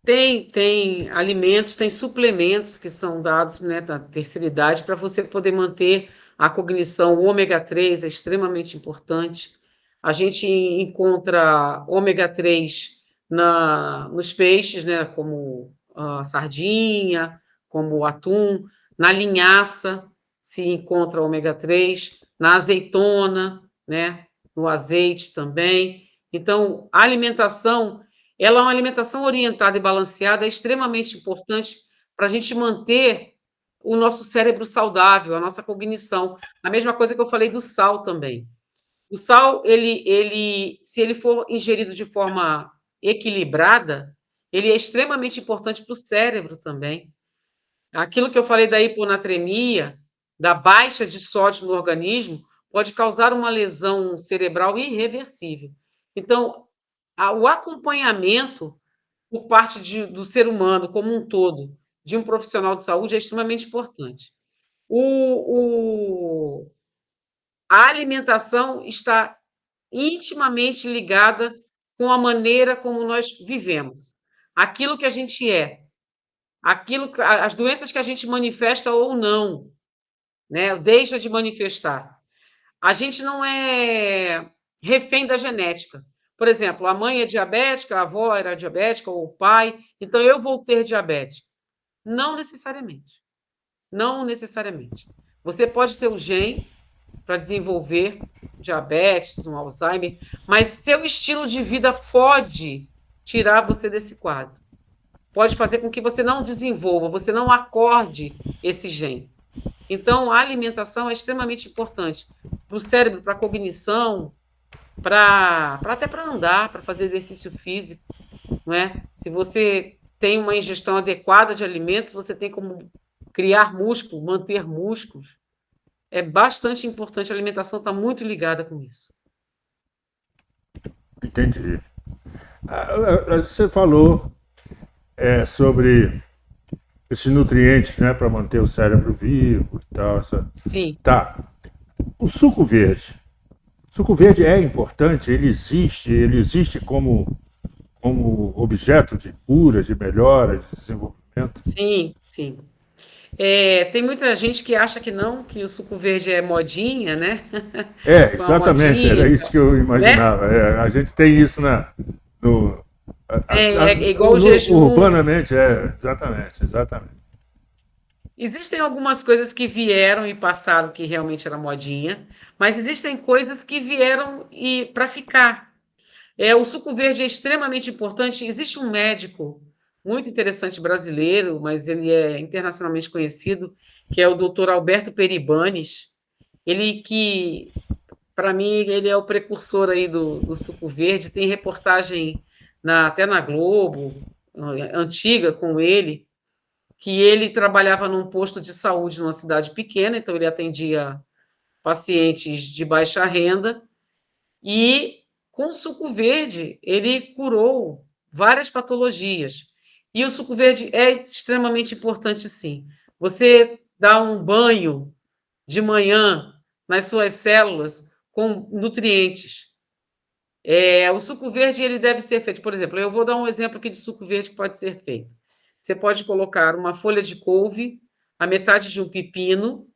Tem alimentos, tem suplementos que são dados, né, da terceira idade para você poder manter a cognição. O ômega 3 é extremamente importante. A gente encontra ômega 3 nos peixes, né, como a sardinha, como o atum, na linhaça se encontra ômega 3, na azeitona, né, no azeite também. Então, a alimentação ela é uma alimentação orientada e balanceada, é extremamente importante para a gente manter o nosso cérebro saudável, a nossa cognição. A mesma coisa que eu falei do sal também. O sal, se ele for ingerido de forma equilibrada, ele é extremamente importante para o cérebro também. Aquilo que eu falei da hiponatremia, da baixa de sódio no organismo, pode causar uma lesão cerebral irreversível. Então, o acompanhamento por parte do ser humano como um todo, de um profissional de saúde, é extremamente importante. O, a alimentação está intimamente ligada com a maneira como nós vivemos. Aquilo que a gente é, as doenças que a gente manifesta ou não, né? Deixa de manifestar. A gente não é refém da genética. Por exemplo, a mãe é diabética, a avó era diabética, ou o pai, então eu vou ter diabetes. Não necessariamente. Não necessariamente. Você pode ter o gene para desenvolver diabetes, um Alzheimer, mas seu estilo de vida pode tirar você desse quadro. Pode fazer com que você não desenvolva, você não acorde esse gene. Então, a alimentação é extremamente importante para o cérebro, para a cognição, até para andar, para fazer exercício físico, não é? Se você tem uma ingestão adequada de alimentos, você tem como criar músculo, manter músculos. É bastante importante, a alimentação está muito ligada com isso. Entendi. Você falou sobre esses nutrientes, né, para manter o cérebro vivo e tal. Sim. Tá. O suco verde. O suco verde é importante, ele existe como objeto de cura, de melhora, de desenvolvimento. Sim, sim. Tem muita gente que acha que não, que o suco verde é modinha, né? Exatamente, modinha, era isso que eu imaginava. né? A gente tem isso no, É igual o jejum. urbanamente, exatamente. Existem algumas coisas que vieram e passaram que realmente era modinha, mas existem coisas que vieram e para ficar. O suco verde é extremamente importante. Existe um médico muito interessante brasileiro, mas ele é internacionalmente conhecido, que é o Dr. Alberto Peribanes. Ele que, para mim, ele é o precursor aí do suco verde. Tem reportagem até na Globo, antiga, com ele, que ele trabalhava num posto de saúde numa cidade pequena, então ele atendia pacientes de baixa renda, e com suco verde ele curou várias patologias. E o suco verde é extremamente importante, sim. Você dá um banho de manhã nas suas células com nutrientes. O suco verde ele deve ser feito, por exemplo, eu vou dar um exemplo aqui de suco verde que pode ser feito. Você pode colocar uma folha de couve, a metade de um pepino,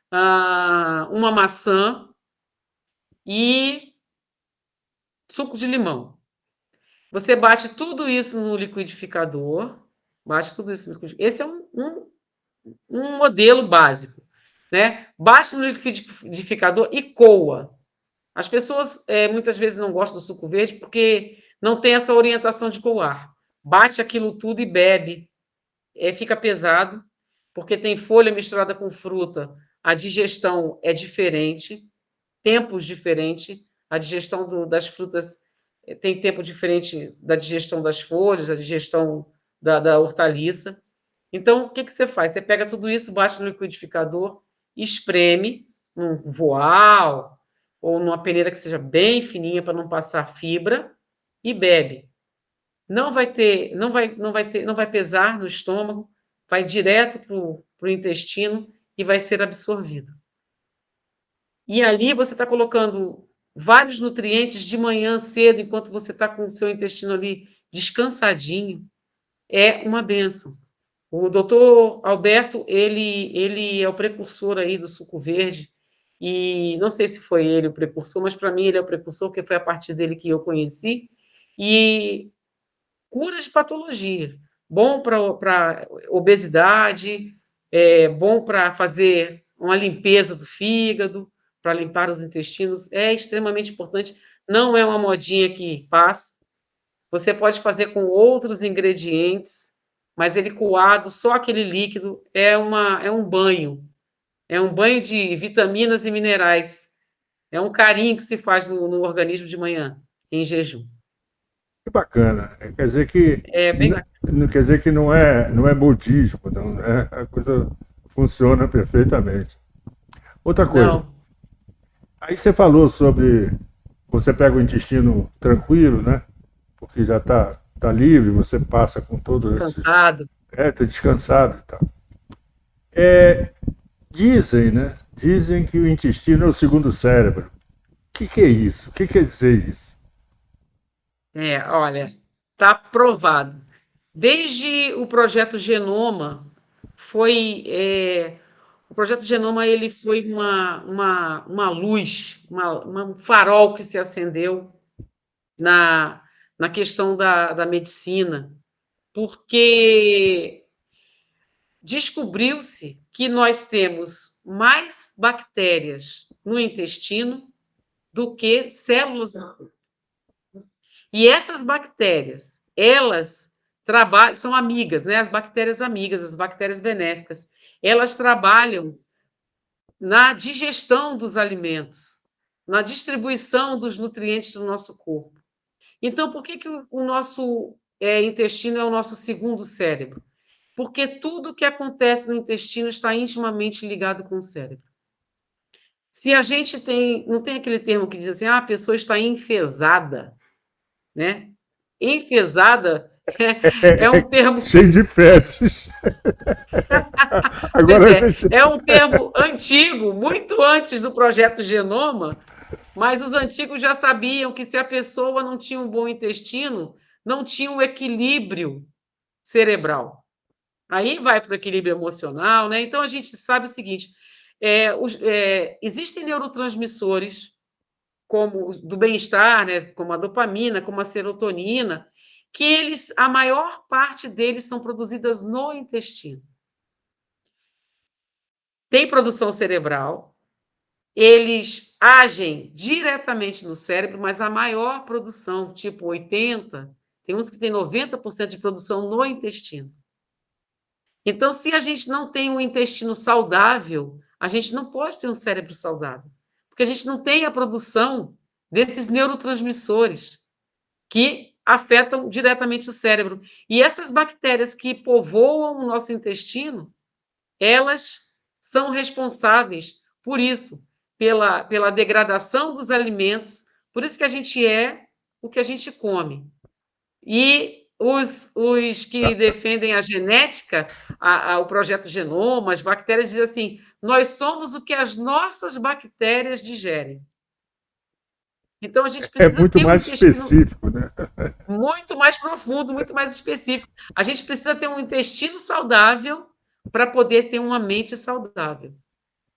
uma maçã e suco de limão. Você bate tudo isso no liquidificador, Esse é um modelo básico, né? Bate no liquidificador e coa. As pessoas muitas vezes não gostam do suco verde porque não tem essa orientação de coar. Bate aquilo tudo e bebe. Fica pesado, porque tem folha misturada com fruta. A digestão é diferente, tempos diferentes. A digestão das frutas tem tempo diferente da digestão das folhas, a digestão da hortaliça. Então, o que você faz? Você pega tudo isso, bate no liquidificador, espreme num voal ou numa peneira que seja bem fininha para não passar fibra e bebe. Não vai pesar no estômago, vai direto para o intestino e vai ser absorvido. E ali você está colocando vários nutrientes de manhã cedo, enquanto você está com o seu intestino ali descansadinho. É uma bênção. O doutor Alberto, ele é o precursor aí do suco verde, e não sei se foi ele o precursor, mas para mim ele é o precursor, porque foi a partir dele que eu conheci, e cura de patologia, bom para obesidade, bom para fazer uma limpeza do fígado, para limpar os intestinos, é extremamente importante, não é uma modinha que passa, você pode fazer com outros ingredientes, mas ele coado, só aquele líquido, é um banho de vitaminas e minerais, é um carinho que se faz no organismo de manhã, em jejum. Que bacana. Quer dizer que Bem bacana. quer dizer que não é modismo, não, né? A coisa funciona perfeitamente. Outra coisa. Não. Aí você falou sobre você pega o intestino tranquilo, né? Porque já está livre, você passa com todos esses. Cansado. Está descansado e tal. Dizem, né? Dizem que o intestino é o segundo cérebro. O que é isso? O que quer dizer isso? Olha, está provado. Desde o projeto Genoma, o projeto Genoma ele foi uma luz, um farol que se acendeu na questão da medicina, porque descobriu-se que nós temos mais bactérias no intestino do que células. E essas bactérias, elas trabalham, são amigas, né? As bactérias amigas, as bactérias benéficas, elas trabalham na digestão dos alimentos, na distribuição dos nutrientes do nosso corpo. Então, por que o nosso intestino é o nosso segundo cérebro? Porque tudo que acontece no intestino está intimamente ligado com o cérebro. Se a gente não tem aquele termo que diz assim, a pessoa está enfesada, né? Enfesada é um termo cheio de fezes. Agora é um termo antigo, muito antes do projeto Genoma, mas os antigos já sabiam que se a pessoa não tinha um bom intestino, não tinha um equilíbrio cerebral. Aí vai para o equilíbrio emocional, né? Então a gente sabe o seguinte: existem neurotransmissores como do bem-estar, né? Como a dopamina, como a serotonina, que a maior parte deles são produzidas no intestino. Tem produção cerebral, eles agem diretamente no cérebro, mas a maior produção, tipo 80%, tem uns que tem 90% de produção no intestino. Então, se a gente não tem um intestino saudável, a gente não pode ter um cérebro saudável, porque a gente não tem a produção desses neurotransmissores que afetam diretamente o cérebro. E essas bactérias que povoam o nosso intestino, elas são responsáveis por isso, pela degradação dos alimentos, por isso que a gente é o que a gente come. E os que defendem a genética, o projeto Genoma, as bactérias, dizem assim, nós somos o que as nossas bactérias digerem. Então, a gente precisa muito mais específico, né? Muito mais profundo, muito mais específico. A gente precisa ter um intestino saudável para poder ter uma mente saudável.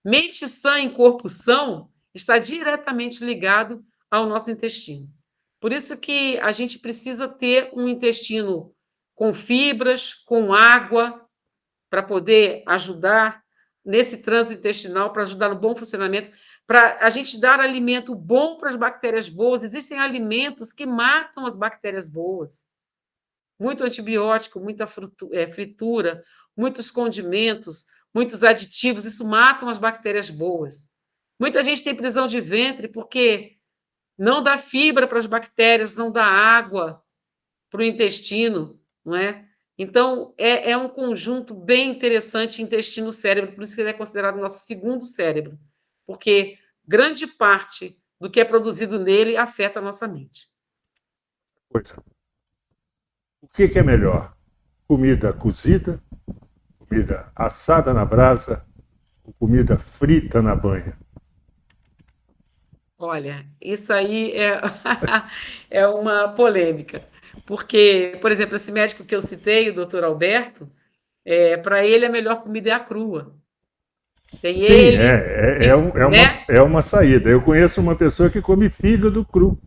Mente sã em corpo são está diretamente ligado ao nosso intestino. Por isso que a gente precisa ter um intestino com fibras, com água, para poder ajudar nesse trânsito intestinal, para ajudar no bom funcionamento, para a gente dar alimento bom para as bactérias boas. Existem alimentos que matam as bactérias boas. Muito antibiótico, muita fritura, muitos condimentos, muitos aditivos, isso matam as bactérias boas. Muita gente tem prisão de ventre porque não dá fibra para as bactérias, não dá água para o intestino, não é? Então, é um conjunto bem interessante, intestino-cérebro, por isso que ele é considerado o nosso segundo cérebro, porque grande parte do que é produzido nele afeta a nossa mente. O que é melhor? Comida cozida, comida assada na brasa ou comida frita na banha? Olha, isso aí é uma polêmica, porque, por exemplo, esse médico que eu citei, o doutor Alberto, para ele a melhor comida é a crua. Tem Sim, ele, né? É uma saída. Eu conheço uma pessoa que come fígado cru.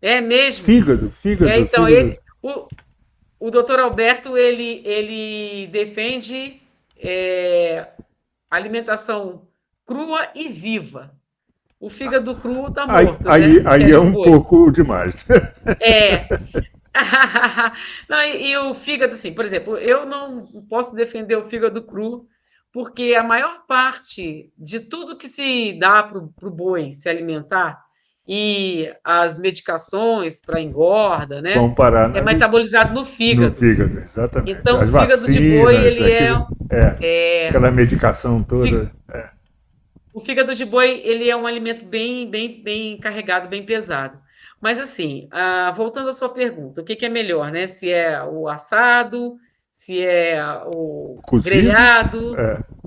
É mesmo? Fígado. Então, fígado. o doutor Alberto, ele defende alimentação crua e viva. O fígado cru está morto. Aí é um pouco demais. Não, e o fígado, assim, por exemplo, eu não posso defender o fígado cru, porque a maior parte de tudo que se dá para o boi se alimentar e as medicações para engorda, né? É metabolizado no fígado. No fígado, exatamente. Então, o fígado de boi, ele aquela medicação toda. O fígado de boi, ele é um alimento bem carregado, bem pesado. Mas, assim, voltando à sua pergunta, o que é melhor, né? Se é o assado, se é o cozido, grelhado,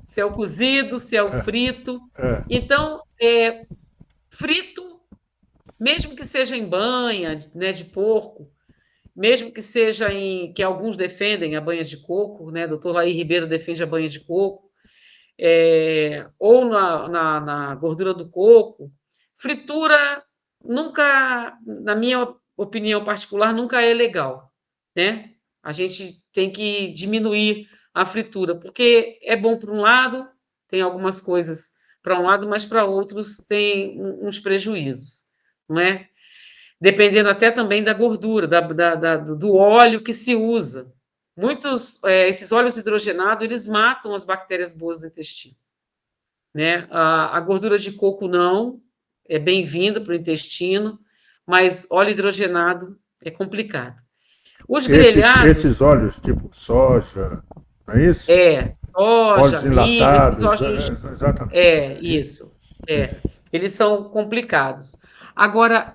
se é o cozido, se é o frito. Então, frito mesmo que seja em banha, né, de porco, mesmo que seja que alguns defendem a banha de coco, né? Doutor Laí Ribeiro defende a banha de coco, ou na gordura do coco. Fritura nunca, na minha opinião particular, nunca é legal, né? A gente tem que diminuir a fritura, porque é bom para um lado, tem algumas coisas para um lado, mas para outros tem uns prejuízos, não é? Dependendo até também da gordura, do óleo que se usa. Esses óleos hidrogenados, eles matam as bactérias boas do intestino, né? A gordura de coco não, é bem-vinda para o intestino, mas óleo hidrogenado é complicado. Os Esses grelhados, óleos tipo soja, não é isso? soja, Óleos milho, esses enlatados, óleos, exatamente. isso, Entendi. eles são complicados. Agora,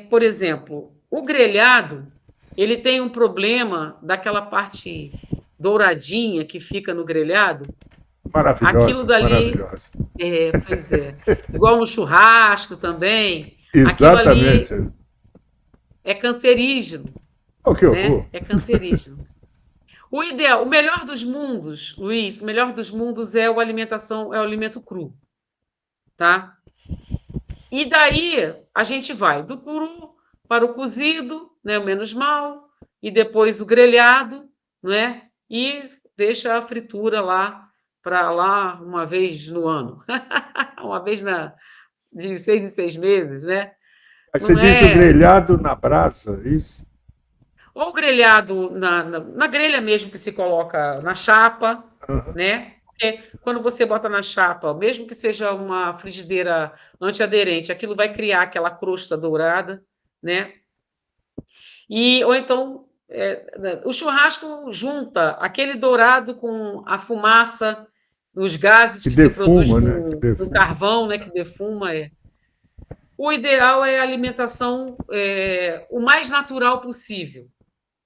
por exemplo, o grelhado, ele tem um problema daquela parte douradinha que fica no grelhado. Aquilo Maravilhosa, dali, maravilhosa. pois é, igual no churrasco também, aquilo ali Exatamente. é cancerígeno, Oh, que horror. né? É cancerígeno. O ideal, o melhor dos mundos, Luiz, o melhor dos mundos é o alimento cru, tá? E daí a gente vai do cru para o cozido, né, o menos mal, e depois o grelhado, né? E deixa a fritura lá para lá uma vez no ano, uma vez de 6 em 6 meses, né? Aí você Não diz o é. grelhado na brasa, isso? Ou grelhado na grelha mesmo que se coloca na chapa, Aham. né? Porque quando você bota na chapa, mesmo que seja uma frigideira antiaderente, aquilo vai criar aquela crosta dourada, né? Ou então o churrasco junta aquele dourado com a fumaça, os gases Que que se produz defuma, né? Que com defuma. carvão, né? Que defuma. O ideal é a alimentação o mais natural possível.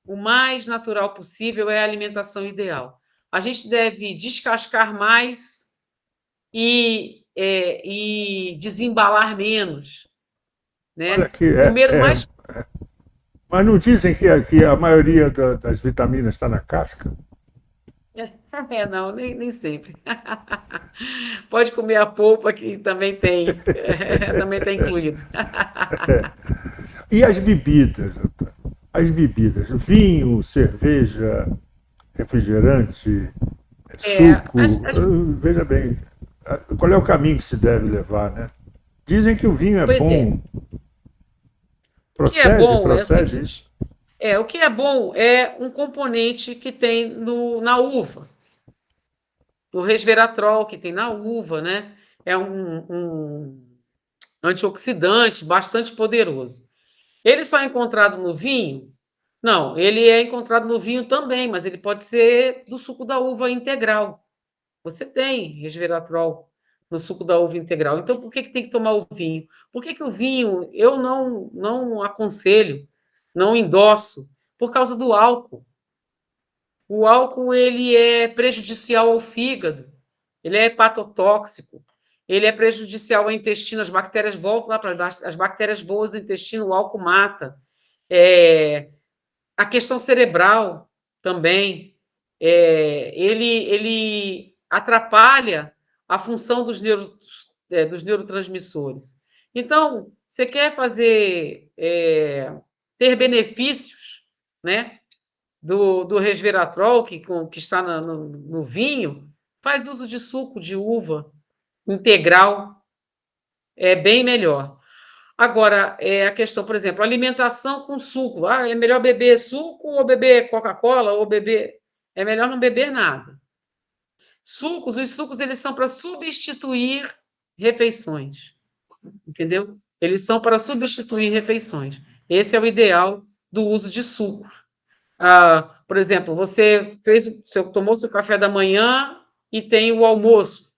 O mais natural possível é a alimentação ideal. A gente deve descascar mais e desembalar menos, Olha né? que Comer o mais. mas não dizem que a maioria das vitaminas está na casca? Não, nem sempre. Pode comer a polpa que também tem, também está incluído. E as bebidas, doutor? As bebidas, vinho, cerveja, refrigerante, suco. As, Veja bem, qual é o caminho que se deve levar, né? Dizem que o vinho é pois é. bom. O que é Procede, bom é o procede isso? seguinte: o que é bom é um componente que tem na uva. O resveratrol que tem na uva, né? É um antioxidante bastante poderoso. Ele só é encontrado no vinho? Não, ele é encontrado no vinho também, mas ele pode ser do suco da uva integral. Você tem resveratrol no suco da uva integral. Então, por que tem que tomar o vinho? Por que o vinho eu não aconselho, não endosso? Por causa do álcool. O álcool ele é prejudicial ao fígado, ele é hepatotóxico, ele é prejudicial ao intestino, as bactérias voltam lá para baixo, as bactérias boas do intestino, o álcool mata. A questão cerebral também, ele atrapalha a função dos neurotransmissores. Então, você quer ter benefícios, né? Do resveratrol, que está no vinho, faz uso de suco de uva integral, é bem melhor. Agora, a questão, por exemplo, alimentação com suco. É melhor beber suco ou beber Coca-Cola ou beber. É melhor não beber nada. Os sucos, eles são para substituir refeições. Entendeu? Eles são para substituir refeições. Esse é o ideal do uso de suco. Por exemplo, você tomou seu café da manhã e tem o almoço.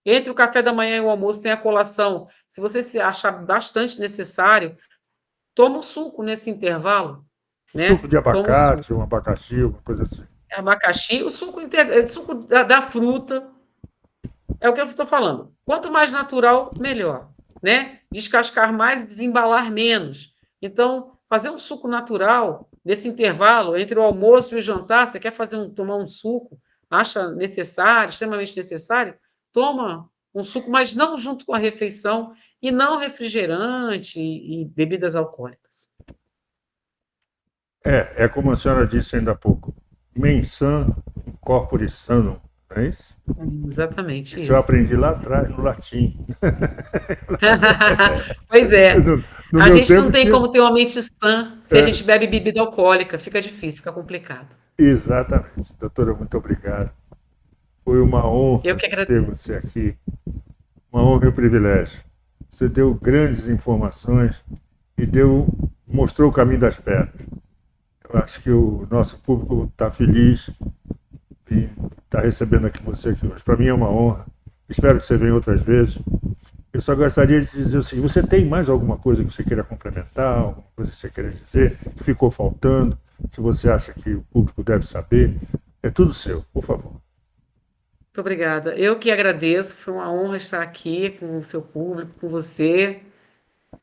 Entre o café da manhã e o almoço tem a colação. Se você se achar bastante necessário, toma um suco nesse intervalo, Suco né? de Toma um suco. abacate, um abacaxi, uma coisa assim. Abacaxi, o suco da fruta, é o que eu estou falando. Quanto mais natural, melhor, né? descascar mais e desembalar menos. Então, fazer um suco natural nesse intervalo entre o almoço e o jantar, você quer tomar um suco, acha necessário, extremamente necessário, toma um suco, mas não junto com a refeição, e não refrigerante e bebidas alcoólicas. É como a senhora disse ainda há pouco, mens sana, corpore sano, não é isso? Exatamente Isso eu aprendi lá atrás, no latim. Pois é. No A meu gente não tempo tem tinha- como ter uma mente sã se a gente bebe bebida alcoólica. Fica difícil, fica complicado. Exatamente. Doutora, muito obrigado. Foi uma honra Eu que ter agradeço. você aqui. Uma honra e um privilégio. Você deu grandes informações e mostrou o caminho das pedras. Eu acho que o nosso público está feliz e está recebendo você aqui hoje. Para mim é uma honra. Espero que você venha outras vezes. Eu só gostaria de dizer o seguinte: você tem mais alguma coisa que você queira complementar, alguma coisa que você queira dizer, que ficou faltando, que você acha que o público deve saber? É tudo seu, por favor. Muito obrigada. Eu que agradeço. Foi uma honra estar aqui com o seu público, com você.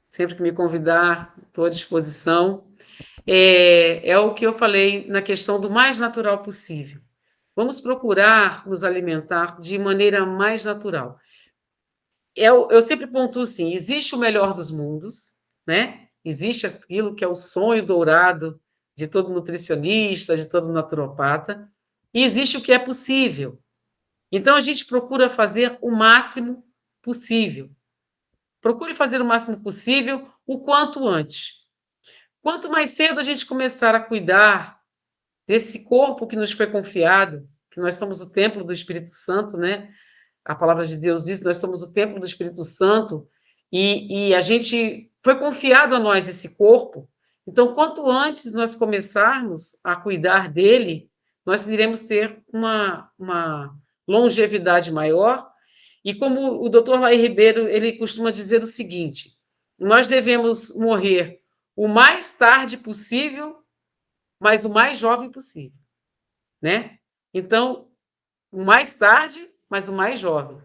Sempre que me convidar, estou à disposição. É o que eu falei na questão do mais natural possível. Vamos procurar nos alimentar de maneira mais natural. Eu sempre pontuo assim: existe o melhor dos mundos, né? Existe aquilo que é o sonho dourado de todo nutricionista, de todo naturopata, e existe o que é possível. Então, a gente procura fazer o máximo possível. Procure fazer o máximo possível o quanto antes. Quanto mais cedo a gente começar a cuidar desse corpo que nos foi confiado, que nós somos o templo do Espírito Santo, né? A palavra de Deus diz que nós somos o templo do Espírito Santo, e a gente foi confiado a nós esse corpo. Então, quanto antes nós começarmos a cuidar dele, nós iremos ter uma longevidade maior. E como o Dr. Laí Ribeiro, ele costuma dizer o seguinte: nós devemos morrer o mais tarde possível, mas o mais jovem possível, né? Então, o mais tarde, mas o mais jovem.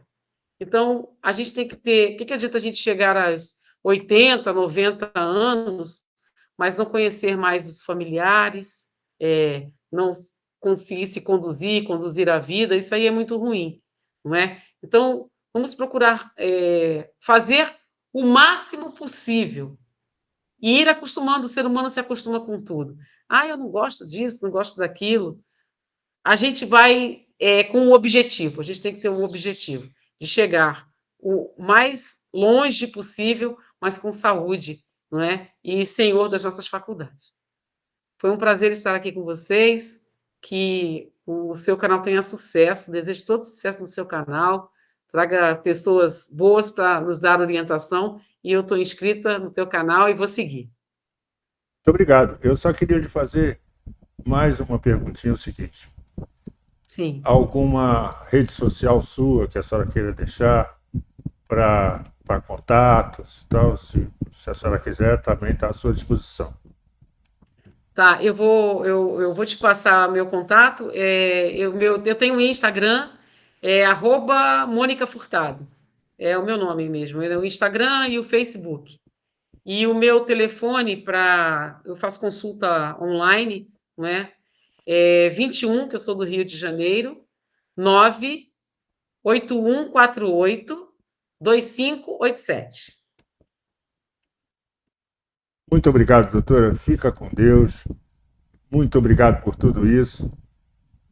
Então, a gente tem que ter... O que adianta a gente chegar aos 80, 90 anos, mas não conhecer mais os familiares, não conseguir se conduzir a vida? Isso aí é muito ruim, não é? Então, vamos procurar fazer o máximo possível e ir acostumando. O ser humano se acostuma com tudo. Eu não gosto disso, não gosto daquilo. A gente vai com um objetivo, a gente tem que ter um objetivo de chegar o mais longe possível, mas com saúde, não é? E senhor das nossas faculdades. Foi um prazer estar aqui com vocês, que o seu canal tenha sucesso, desejo todo sucesso no seu canal, traga pessoas boas para nos dar orientação, e eu estou inscrita no teu canal e vou seguir. Muito obrigado. Eu só queria lhe fazer mais uma perguntinha, o seguinte. Sim. Alguma rede social sua que a senhora queira deixar para contatos e tal? Se a senhora quiser, também está à sua disposição. Tá, eu vou te passar meu contato. Eu tenho um Instagram, @Mônica Furtado. É o meu nome mesmo, é o Instagram e o Facebook. E o meu telefone eu faço consulta online, não é? 21, que eu sou do Rio de Janeiro, 98148-2587. Muito obrigado, doutora. Fica com Deus. Muito obrigado por tudo isso.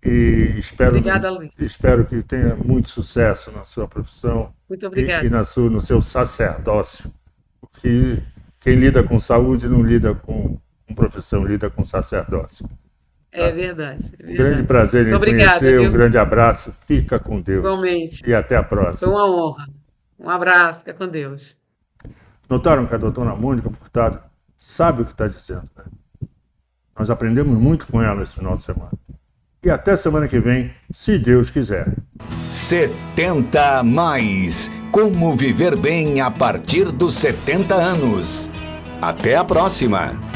E Obrigada, Luiz. espero que tenha muito sucesso na sua profissão. Muito obrigada. E no seu sacerdócio. Porque quem lida com saúde não lida com profissão, lida com sacerdócio. É verdade. Um grande prazer em conhecer, um grande abraço. Fica com Deus. Igualmente. E até a próxima. Foi uma honra. Um abraço, fica com Deus. Notaram que a doutora Mônica Furtado sabe o que está dizendo, né? Nós aprendemos muito com ela esse final de semana. E até semana que vem, se Deus quiser. 70 mais. Como viver bem a partir dos 70 anos. Até a próxima.